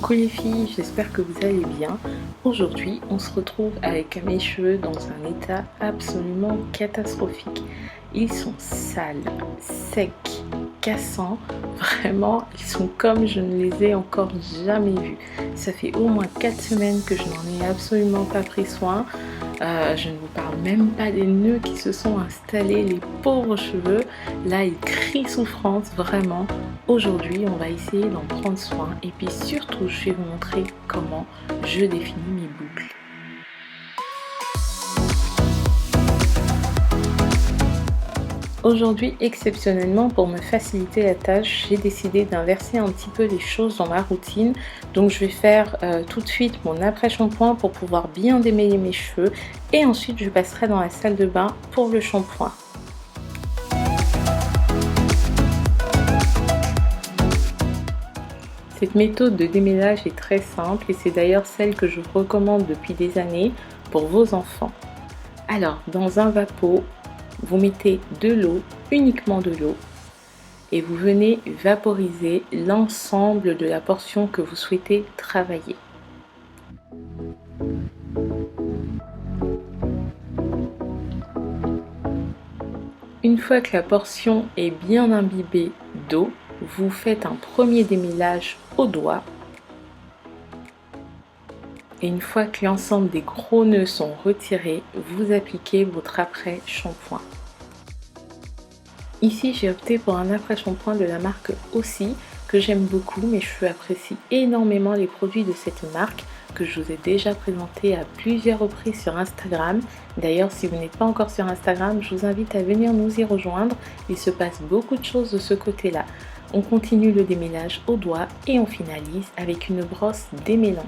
Coucou les filles, j'espère que vous allez bien. Aujourd'hui, on se retrouve avec mes cheveux dans un état absolument catastrophique. Ils sont sales, secs, cassants. Vraiment, ils sont comme je ne les ai encore jamais vus. Ça fait au moins 4 semaines que je n'en ai absolument pas pris soin. Je ne vous parle même pas des nœuds qui se sont installés, les pauvres cheveux. Là, ils crient souffrance, vraiment. Aujourd'hui, on va essayer d'en prendre soin et puis surtout, je vais vous montrer comment je définis mes boucles. Aujourd'hui, exceptionnellement, pour me faciliter la tâche, j'ai décidé d'inverser un petit peu les choses dans ma routine. Donc je vais faire tout de suite mon après-shampoing pour pouvoir bien démêler mes cheveux. Et ensuite, je passerai dans la salle de bain pour le shampoing. Cette méthode de démêlage est très simple et c'est d'ailleurs celle que je recommande depuis des années pour vos enfants. Alors, dans un vapeau, vous mettez de l'eau, uniquement de l'eau, et vous venez vaporiser l'ensemble de la portion que vous souhaitez travailler. Une fois que la portion est bien imbibée d'eau, vous faites un premier démêlage au doigt. Et une fois que l'ensemble des gros nœuds sont retirés, vous appliquez votre après-shampoing. Ici, j'ai opté pour un après-shampoing de la marque Aussie, que j'aime beaucoup. Mes cheveux apprécient énormément les produits de cette marque, que je vous ai déjà présenté à plusieurs reprises sur Instagram. D'ailleurs, si vous n'êtes pas encore sur Instagram, je vous invite à venir nous y rejoindre. Il se passe beaucoup de choses de ce côté-là. On continue le démêlage au doigt et on finalise avec une brosse démêlante.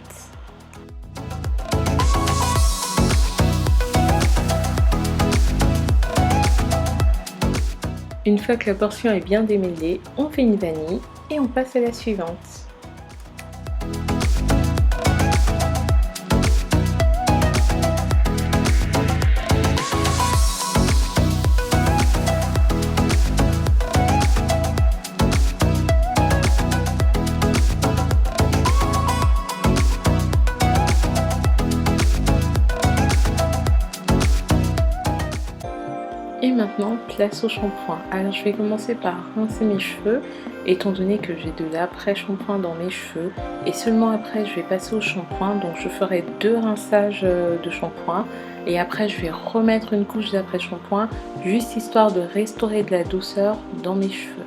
Une fois que la portion est bien démêlée, on fait une vanille et on passe à la suivante. Et maintenant, place au shampoing. Alors je vais commencer par rincer mes cheveux, étant donné que j'ai de l'après-shampoing dans mes cheveux. Et seulement après, je vais passer au shampoing. Donc je ferai 2 rinçages de shampoing. Et après, je vais remettre une couche d'après-shampoing, juste histoire de restaurer de la douceur dans mes cheveux.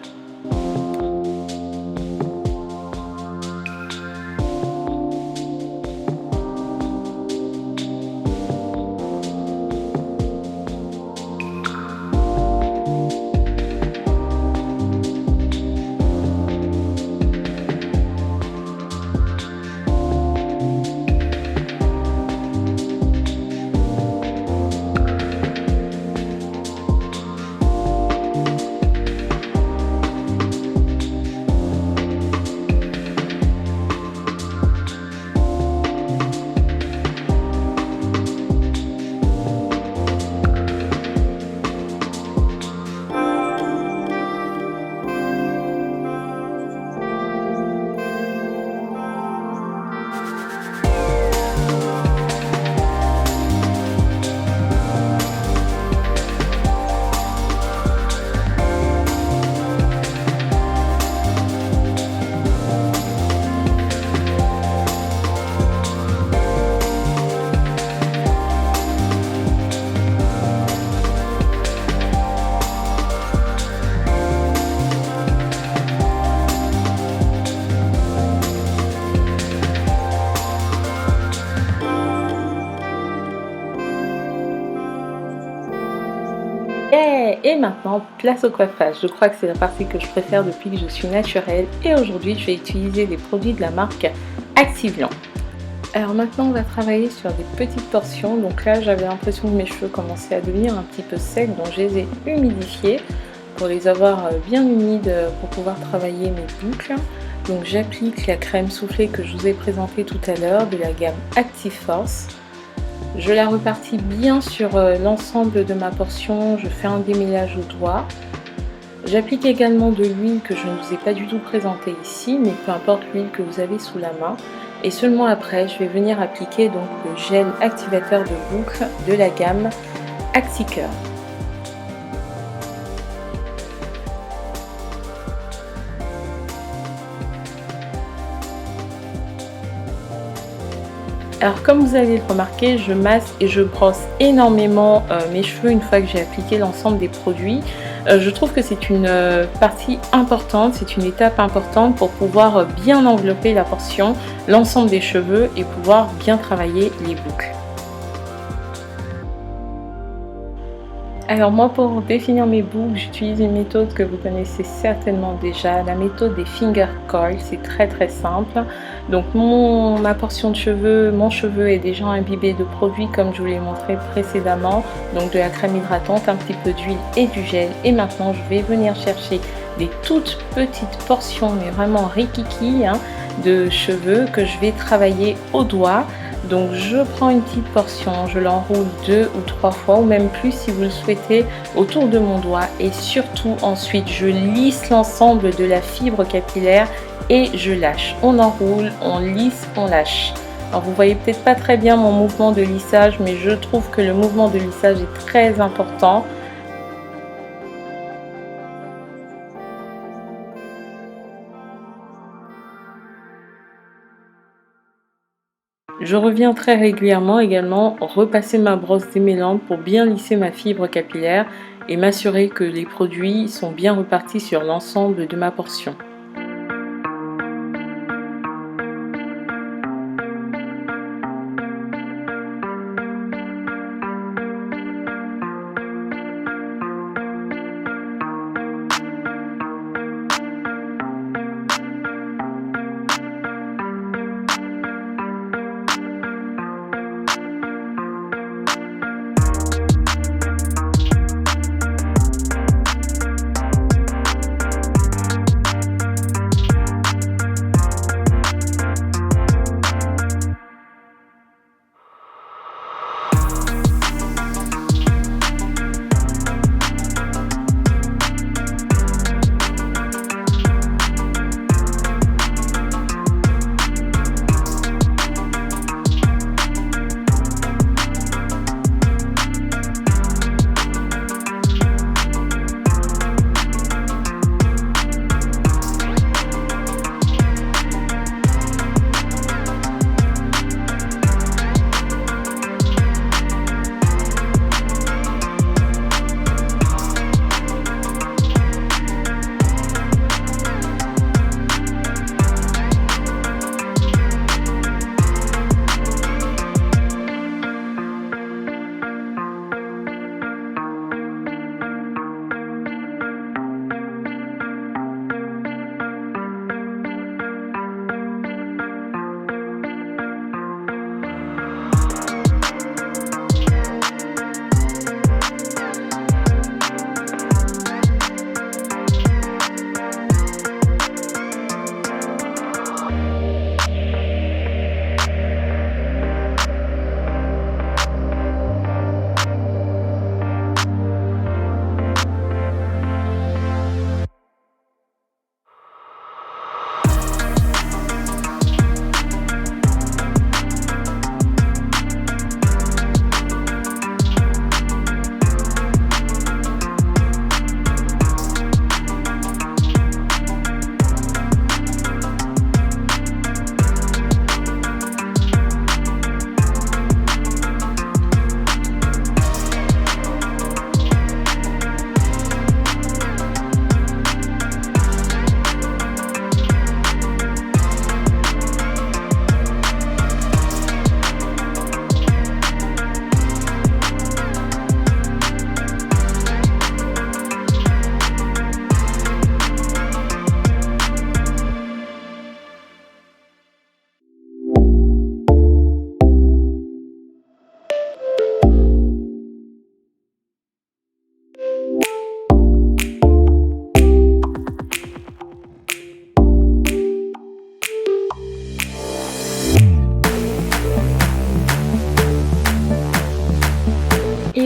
Et maintenant, place au coiffage. Je crois que c'est la partie que je préfère depuis que je suis naturelle. Et aujourd'hui, je vais utiliser des produits de la marque Activlan. Alors maintenant, on va travailler sur des petites portions. Donc là, j'avais l'impression que mes cheveux commençaient à devenir un petit peu secs. Donc je les ai humidifiés pour les avoir bien humides pour pouvoir travailler mes boucles. Donc j'applique la crème soufflée que je vous ai présentée tout à l'heure de la gamme Active Force. Je la repartis bien sur l'ensemble de ma portion, je fais un démêlage au doigt. J'applique également de l'huile que je ne vous ai pas du tout présentée ici, mais peu importe l'huile que vous avez sous la main. Et seulement après, je vais venir appliquer donc le gel activateur de boucle de la gamme Axicurl. Alors comme vous allez le remarquer, je masse et je brosse énormément mes cheveux une fois que j'ai appliqué l'ensemble des produits. Je trouve que c'est une partie importante, c'est une étape importante pour pouvoir bien envelopper la portion, l'ensemble des cheveux et pouvoir bien travailler les boucles. Alors moi, pour définir mes boucles, j'utilise une méthode que vous connaissez certainement déjà, la méthode des finger coils. C'est très simple. Donc ma portion de cheveux, mon cheveu est déjà imbibé de produits comme je vous l'ai montré précédemment, donc de la crème hydratante, un petit peu d'huile et du gel. Et maintenant je vais venir chercher des toutes petites portions, mais vraiment rikiki, hein, de cheveux que je vais travailler au doigt. Donc je prends une petite portion, je l'enroule 2 ou 3 fois ou même plus si vous le souhaitez autour de mon doigt et surtout ensuite je lisse l'ensemble de la fibre capillaire et je lâche. On enroule, on lisse, on lâche. Alors vous voyez peut-être pas très bien mon mouvement de lissage, mais je trouve que le mouvement de lissage est très important. Je reviens très régulièrement également repasser ma brosse démêlante pour bien lisser ma fibre capillaire et m'assurer que les produits sont bien repartis sur l'ensemble de ma portion.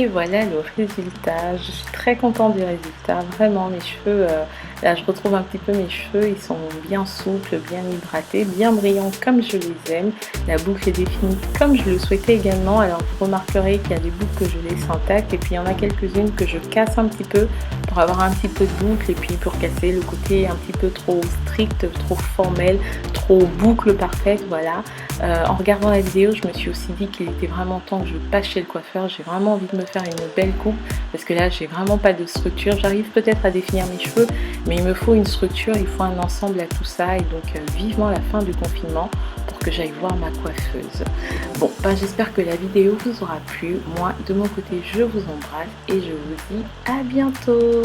Et voilà le résultat. Je suis très contente du résultat. Vraiment, mes cheveux, là je retrouve un petit peu mes cheveux. Ils sont bien souples, bien hydratés, bien brillants comme je les aime. La boucle est définie comme je le souhaitais également. Alors vous remarquerez qu'il y a des boucles que je laisse intactes et puis il y en a quelques-unes que je casse un petit peu pour avoir un petit peu de boucle et puis pour casser le côté un petit peu trop strict, trop formel, trop boucle parfaite. Voilà. En regardant la vidéo, je me suis aussi dit qu'il était vraiment temps que je passe chez le coiffeur. J'ai vraiment envie de me faire une belle coupe parce que là j'ai vraiment pas de structure. J'arrive peut-être à définir mes cheveux, mais il me faut une structure, il faut un ensemble à tout ça. Et donc vivement la fin du confinement pour que j'aille voir ma coiffeuse. Bon, ben, j'espère que la vidéo vous aura plu. Moi de mon côté je vous embrasse et je vous dis à bientôt.